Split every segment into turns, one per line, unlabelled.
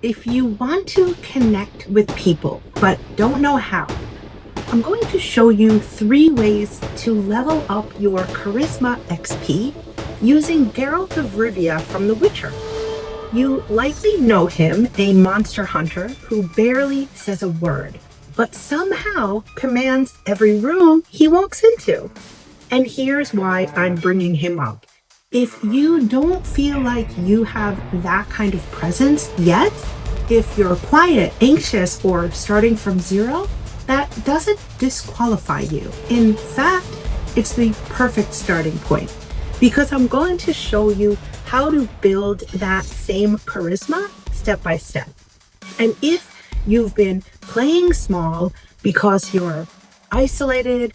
If you want to connect with people but don't know how, I'm going to show you 3 ways to level up your Charisma XP using Geralt of Rivia from The Witcher. You likely know him, a monster hunter who barely says a word, but somehow commands every room he walks into. And here's why I'm bringing him up. If you don't feel like you have that kind of presence yet, if you're quiet, anxious, or starting from zero, that doesn't disqualify you. In fact, it's the perfect starting point because I'm going to show you how to build that same charisma step by step. And if you've been playing small because you're isolated,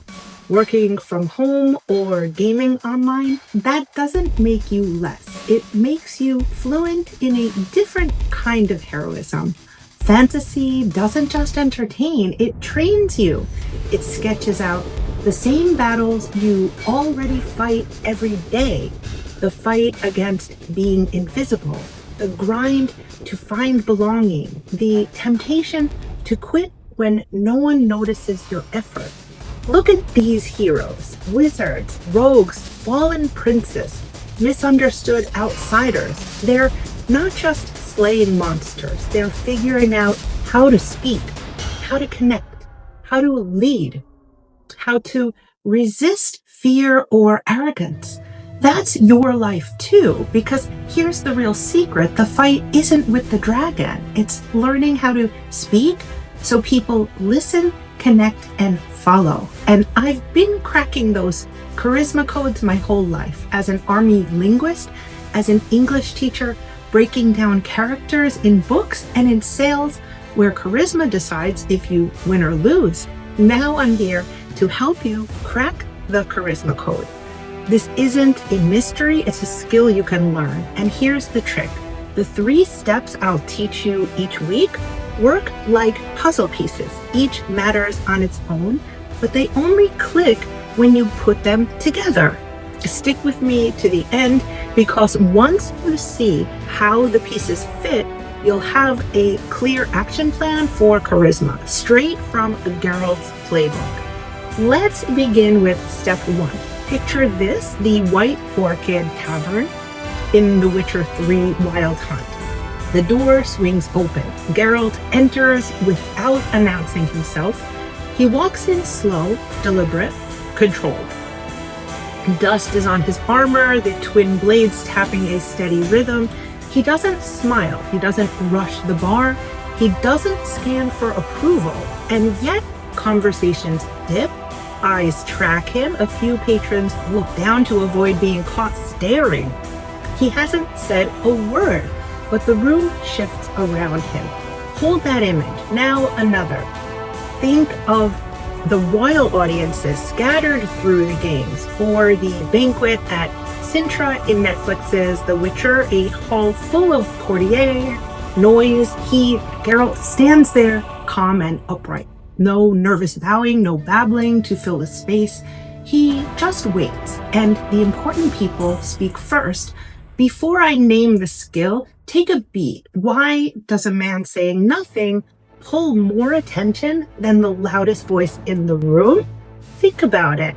working from home, or gaming online, that doesn't make you less. It makes you fluent in a different kind of heroism. Fantasy doesn't just entertain, it trains you. It sketches out the same battles you already fight every day. The fight against being invisible, the grind to find belonging, the temptation to quit when no one notices your effort. Look at these heroes, wizards, rogues, fallen princes, misunderstood outsiders. They're not just slaying monsters, they're figuring out how to speak, how to connect, how to lead, how to resist fear or arrogance. That's your life too, because here's the real secret. The fight isn't with the dragon. It's learning how to speak so people listen, connect, and follow. And I've been cracking those charisma codes my whole life as an army linguist, as an English teacher, breaking down characters in books, and in sales where charisma decides if you win or lose. Now I'm here to help you crack the charisma code. This isn't a mystery, it's a skill you can learn. And here's the trick. The 3 steps I'll teach you each week work like puzzle pieces. Each matters on its own, but they only click when you put them together. Stick with me to the end, because once you see how the pieces fit, you'll have a clear action plan for charisma, straight from Geralt's playbook. Let's begin with step 1. Picture this, the White Orchid Tavern in The Witcher 3 Wild Hunt. The door swings open. Geralt enters without announcing himself. He walks in slow, deliberate, controlled. Dust is on his armor, the twin blades tapping a steady rhythm. He doesn't smile, he doesn't rush the bar, he doesn't scan for approval, and yet conversations dip, eyes track him, a few patrons look down to avoid being caught staring. He hasn't said a word, but the room shifts around him. Hold that image. Now another. Think of the royal audiences scattered through the games, or the banquet at Sintra in Netflix's The Witcher, a hall full of courtiers, noise. Geralt stands there, calm and upright. No nervous bowing, no babbling to fill the space. He just waits, and the important people speak first. Before I name the skill, take a beat. Why does a man saying nothing pull more attention than the loudest voice in the room? Think about it.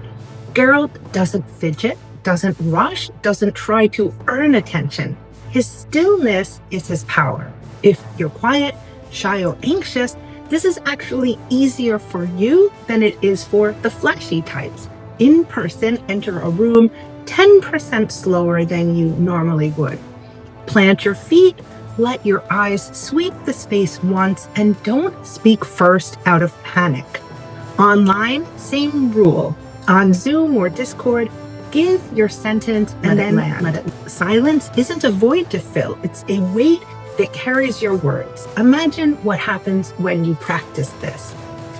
Geralt doesn't fidget, doesn't rush, doesn't try to earn attention. His stillness is his power. If you're quiet, shy, or anxious, this is actually easier for you than it is for the flashy types. In person, enter a room 10% slower than you normally would. Plant your feet, let your eyes sweep the space once, and don't speak first out of panic. Online, same rule. On Zoom or Discord, give your sentence and then land. Silence isn't a void to fill, it's a weight that carries your words. Imagine what happens when you practice this.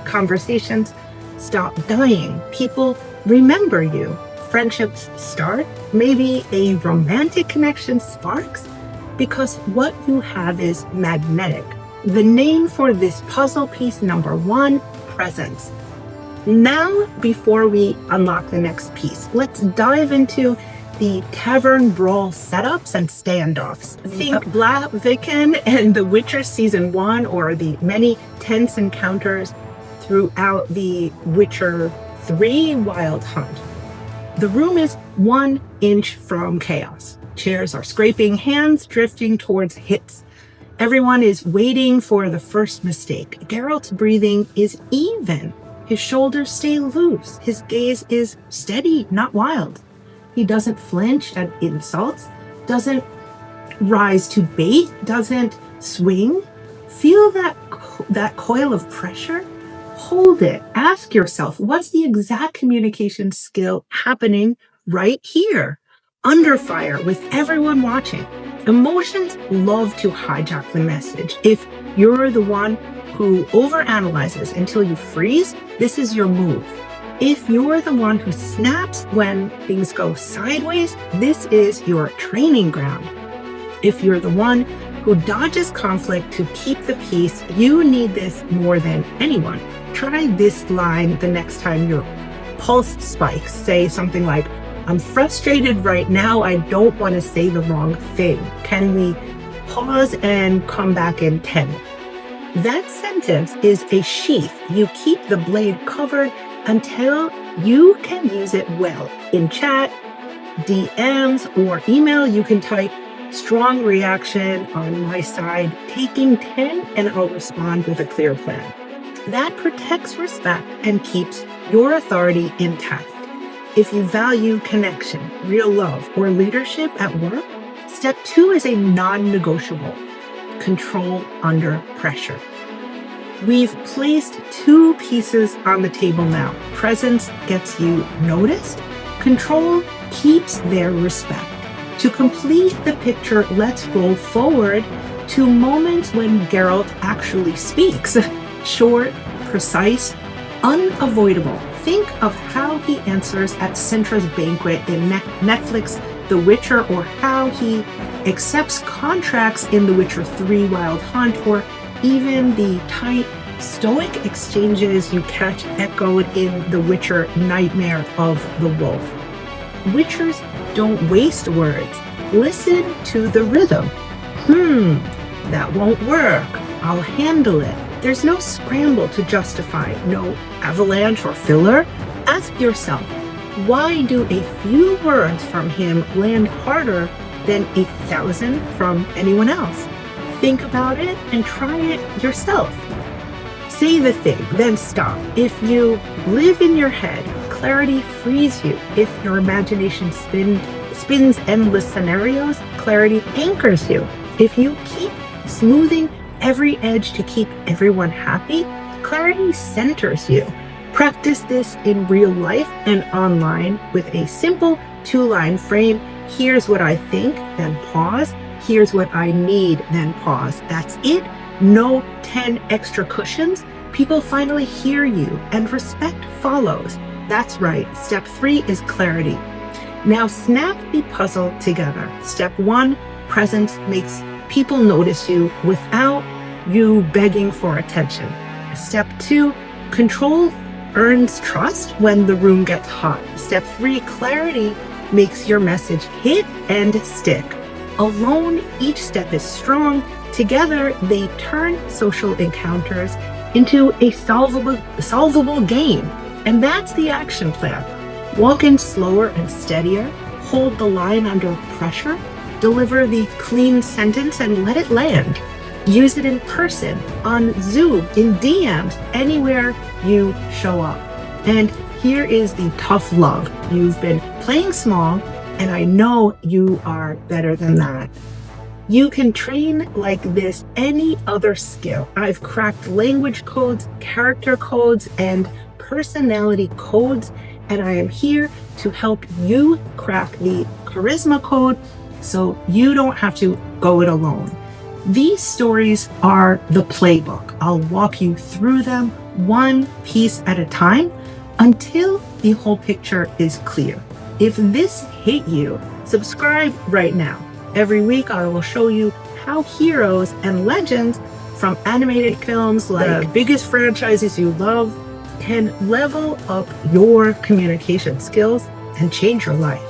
Conversations stop dying. People remember you. Friendships start. Maybe a romantic connection sparks, because what you have is magnetic. The name for this puzzle piece number 1, presence. Now, before we unlock the next piece, let's dive into the tavern brawl setups and standoffs. Think Blaviken and The Witcher Season 1, or the many tense encounters throughout the Witcher 3 Wild Hunt. The room is 1 inch from chaos. Chairs are scraping, hands drifting towards hits. Everyone is waiting for the first mistake. Geralt's breathing is even. His shoulders stay loose. His gaze is steady, not wild. He doesn't flinch at insults, doesn't rise to bait, doesn't swing. Feel that coil of pressure? Hold it. Ask yourself, what's the exact communication skill happening right here? Under fire with everyone watching. Emotions love to hijack the message. If you're the one who overanalyzes until you freeze, this is your move. If you're the one who snaps when things go sideways, this is your training ground. If you're the one who dodges conflict to keep the peace, you need this more than anyone. Try this line the next time your pulse spikes. Say something like, I'm frustrated right now. I don't want to say the wrong thing. Can we pause and come back in 10? That sentence is a sheath. You keep the blade covered until you can use it well. In chat, DMs, or email, you can type strong reaction on my side, taking 10, and I'll respond with a clear plan. That protects respect and keeps your authority intact. If you value connection, real love, or leadership at work, step 2 is a non-negotiable. Control under pressure. We've placed 2 pieces on the table now. Presence gets you noticed. Control keeps their respect. To complete the picture, let's roll forward to moments when Geralt actually speaks. Short, precise, unavoidable. Think of how he answers at Sintra's banquet in Netflix The Witcher, or how he accepts contracts in The Witcher 3 Wild Hunt, or even the tight Stoic exchanges you catch echoed in The Witcher Nightmare of the Wolf. Witchers don't waste words. Listen to the rhythm. That won't work. I'll handle it. There's no scramble to justify, no avalanche or filler. Ask yourself, why do a few words from him land harder than 1,000 from anyone else? Think about it and try it yourself. Say the thing, then stop. If you live in your head, clarity frees you. If your imagination spins endless scenarios, clarity anchors you. If you keep smoothing every edge to keep everyone happy, clarity centers you. Practice this in real life and online with a simple 2-line frame. Here's what I think, then pause. Here's what I need, then pause. That's it. No 10 extra cushions. People finally hear you and respect follows. That's right. Step 3 is clarity. Now snap the puzzle together. Step 1, presence makes people notice you without you begging for attention. Step 2, control earns trust when the room gets hot. Step 3, clarity makes your message hit and stick. Alone, each step is strong. Together, they turn social encounters into a solvable game. And that's the action plan. Walk in slower and steadier. Hold the line under pressure. Deliver the clean sentence and let it land. Use it in person, on Zoom, in DMs, anywhere you show up. And here is the tough love. You've been playing small, and I know you are better than that. You can train like this any other skill. I've cracked language codes, character codes, and personality codes, and I am here to help you crack the charisma code so you don't have to go it alone. These stories are the playbook. I'll walk you through them one piece at a time until the whole picture is clear. If this hit you, subscribe right now. Every week I will show you how heroes and legends from animated films like the biggest franchises you love can level up your communication skills and change your life.